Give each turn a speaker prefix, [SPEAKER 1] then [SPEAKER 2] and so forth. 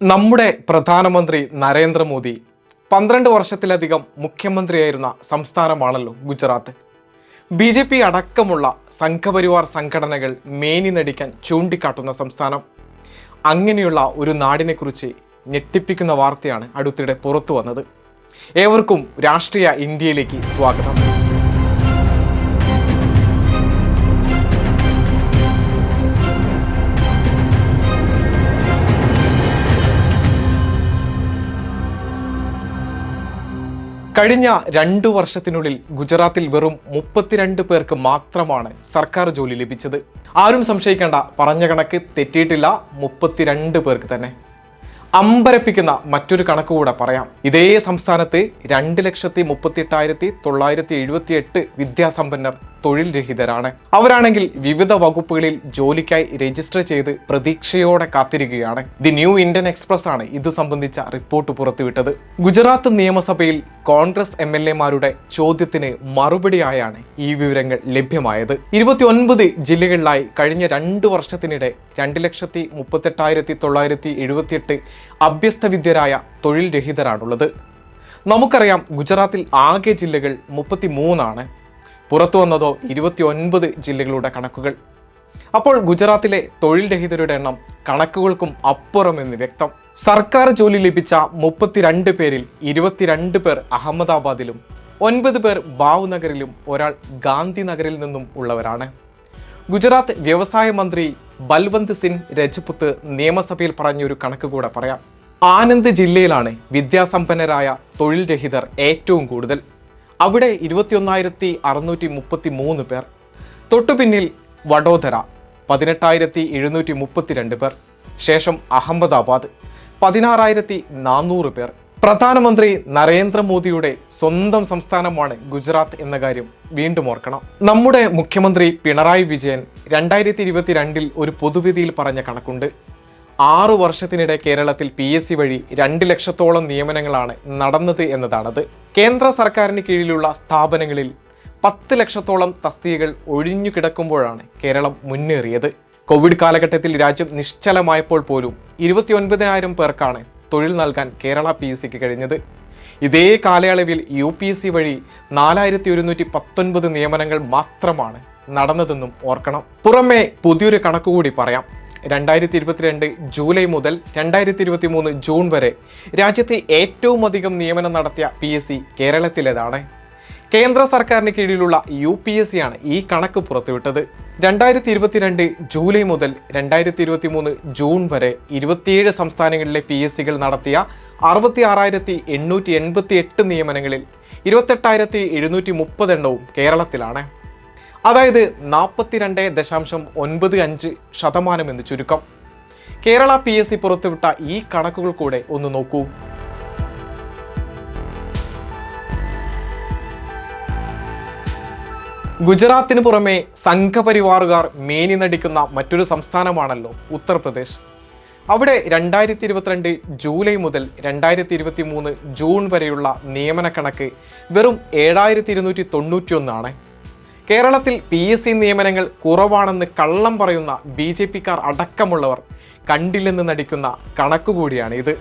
[SPEAKER 1] നമ്മുടെ പ്രധാനമന്ത്രി നരേന്ദ്രമോദി 12 വർഷത്തിലധികം മുഖ്യമന്ത്രിയായിരുന്ന സംസ്ഥാനമാണല്ലോ ഗുജറാത്ത്. BJP അടക്കമുള്ള സംഘപരിവാർ സംഘടനകൾ മേനി നടിക്കാൻ ചൂണ്ടിക്കാട്ടുന്ന സംസ്ഥാനം. അങ്ങനെയുള്ള ഒരു നാടിനെക്കുറിച്ച് ഞെട്ടിപ്പിക്കുന്ന വാർത്തയാണ് അടുത്തിടെ പുറത്തു വന്നത്. ഏവർക്കും രാഷ്ട്രീയ ഇന്ത്യയിലേക്ക് സ്വാഗതം. കഴിഞ്ഞ 2 വർഷത്തിനുള്ളിൽ ഗുജറാത്തിൽ വെറും 32 പേർക്ക് മാത്രമാണ് സർക്കാർ ജോലി ലഭിച്ചത്. ആരും സംശയിക്കേണ്ട, പറഞ്ഞ കണക്ക് തെറ്റിയിട്ടില്ല, 32 പേർക്ക് തന്നെ. അമ്പരപ്പിക്കുന്ന മറ്റൊരു കണക്ക് കൂടെ പറയാം. ഇതേ സംസ്ഥാനത്ത് 2,38,978 വിദ്യാസമ്പന്നർ തൊഴിൽ രഹിതരാണ്. അവരാണെങ്കിൽ വിവിധ വകുപ്പുകളിൽ ജോലിക്കായി രജിസ്റ്റർ ചെയ്ത് പ്രതീക്ഷയോടെ കാത്തിരിക്കുകയാണ്. ദി ന്യൂ ഇന്ത്യൻ എക്സ്പ്രസ് ആണ് ഇത് സംബന്ധിച്ച റിപ്പോർട്ട് പുറത്തുവിട്ടത്. ഗുജറാത്ത് നിയമസഭയിൽ കോൺഗ്രസ് MLA-മാരുടെ ചോദ്യത്തിന് മറുപടിയായാണ് ഈ വിവരങ്ങൾ ലഭ്യമായത്. 29 ജില്ലകളിലായി കഴിഞ്ഞ 2 വർഷത്തിനിടെ 2,38,978 അഭ്യസ്തവിദ്യരായ തൊഴിൽ രഹിതരാണുള്ളത്. നമുക്കറിയാം, ഗുജറാത്തിൽ ആകെ ജില്ലകൾ 33 ആണ്. പുറത്തു വന്നതോ 29 ജില്ലകളുടെ കണക്കുകൾ. അപ്പോൾ ഗുജറാത്തിലെ തൊഴിൽ രഹിതരുടെ എണ്ണം കണക്കുകൾക്കും അപ്പുറമെന്ന് വ്യക്തം. സർക്കാർ ജോലി ലഭിച്ച 32 പേരിൽ 22 പേർ അഹമ്മദാബാദിലും 9 പേർ ഭാവ്നഗറിലും ഒരാൾ ഗാന്ധിനഗറിൽ നിന്നും ഉള്ളവരാണ്. ഗുജറാത്ത് വ്യവസായ മന്ത്രി ബൽവന്ത് സിംഗ് രജ്പുത്ത് നിയമസഭയിൽ പറഞ്ഞൊരു കണക്ക് കൂടെ പറയാം. ആനന്ദ് ജില്ലയിലാണ് വിദ്യാസമ്പന്നരായ തൊഴിൽ രഹിതർ ഏറ്റവും കൂടുതൽ. അവിടെ 21,633 പേർ. തൊട്ടുപിന്നിൽ വഡോദര 18,732 പേർ. ശേഷം അഹമ്മദാബാദ് 16,400 പേർ. പ്രധാനമന്ത്രി നരേന്ദ്രമോദിയുടെ സ്വന്തം സംസ്ഥാനമാണ് ഗുജറാത്ത് എന്ന കാര്യം വീണ്ടും ഓർക്കണം. നമ്മുടെ മുഖ്യമന്ത്രി പിണറായി വിജയൻ 2022 ഒരു പൊതുവേദിയിൽ പറഞ്ഞ കണക്കുണ്ട്. 6 വർഷത്തിനിടെ കേരളത്തിൽ PSC വഴി 2 ലക്ഷത്തോളം നിയമനങ്ങളാണ് നടന്നത് എന്നതാണത്. കേന്ദ്ര സർക്കാരിന് കീഴിലുള്ള സ്ഥാപനങ്ങളിൽ 10 ലക്ഷത്തോളം തസ്തികകൾ ഒഴിഞ്ഞു കിടക്കുമ്പോഴാണ് കേരളം മുന്നേറിയത്. കോവിഡ് കാലഘട്ടത്തിൽ രാജ്യം നിശ്ചലമായപ്പോൾ പോലും 29,000 പേർക്കാണ് തൊഴിൽ നൽകാൻ കേരള PSCക്ക് കഴിഞ്ഞത്. ഇതേ കാലയളവിൽ UPSC വഴി 4,119 നിയമനങ്ങൾ മാത്രമാണ് നടന്നതെന്നും ഓർക്കണം. പുറമെ പുതിയൊരു കണക്കുകൂടി പറയാം. 2022 ജൂലൈ മുതൽ 2023 ജൂൺ വരെ രാജ്യത്തെ ഏറ്റവും അധികം നിയമനം നടത്തിയ PSC കേരളത്തിലേതാണ്. കേന്ദ്ര സർക്കാരിന് കീഴിലുള്ള UPSC ആണ് ഈ കണക്ക് പുറത്തുവിട്ടത്. 2022 ജൂലൈ മുതൽ 2023 ജൂൺ വരെ 27 സംസ്ഥാനങ്ങളിലെ PSCകൾ നടത്തിയ 66,888 നിയമനങ്ങളിൽ 28,730 എണ്ണവും കേരളത്തിലാണ്. അതായത് 42.95% എന്ന് ചുരുക്കം. കേരള PSC പുറത്തുവിട്ട ഈ കണക്കുകൾ കൂടെ ഒന്ന് നോക്കൂ. ഗുജറാത്തിന് പുറമെ സംഘപരിവാറുകാർ മേനി നടിക്കുന്ന മറ്റൊരു സംസ്ഥാനമാണല്ലോ ഉത്തർപ്രദേശ്. അവിടെ 2022 ജൂലൈ മുതൽ 2023 ജൂൺ വരെയുള്ള നിയമന കണക്ക് വെറും 7,291 ആണ്. കേരളത്തിൽ PSC നിയമനങ്ങൾ കുറവാണെന്ന് കള്ളം പറയുന്ന BJP-ക്കാർ അടക്കമുള്ളവർ കണ്ടില്ലെന്ന് നടിക്കുന്ന കണക്കുകൂടിയാണ് ഇത്.